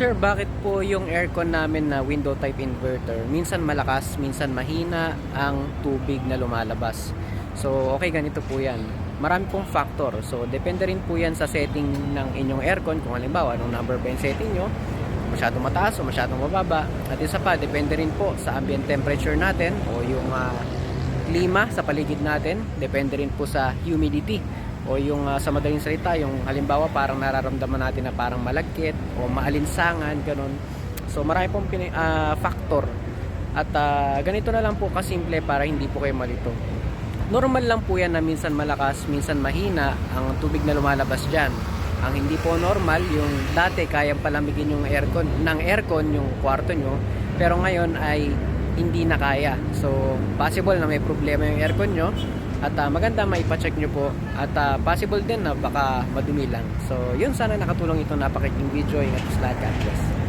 Sir, bakit po yung aircon namin na window type inverter, minsan malakas, minsan mahina ang tubig na lumalabas? So, okay, ganito po yan. Marami pong factor. So, depende rin po yan sa setting ng inyong aircon. Kung halimbawa, anong number ba yung setting nyo? Masyadong mataas o masyadong mababa. At isa pa, depende rin po sa ambient temperature natin o yung klima sa paligid natin. Depende rin po sa humidity o yung sa madaling salita, yung halimbawa parang nararamdaman natin na parang malagkit o maalinsangan, ganun. So marami pong factor at ganito na lang po kasimple para hindi po kayo malito. Normal lang po yan na minsan malakas, minsan mahina ang tubig na lumalabas dyan. Ang hindi po normal, yung dati kayang palamigin yung aircon yung kwarto nyo, pero ngayon ay hindi na kaya. So possible na may problema yung aircon nyo. At maganda maipacheck nyo po. At possible din na baka madumi lang. So yun, sana nakatulong itong napakaiking video. Ingat sa lahat. God bless.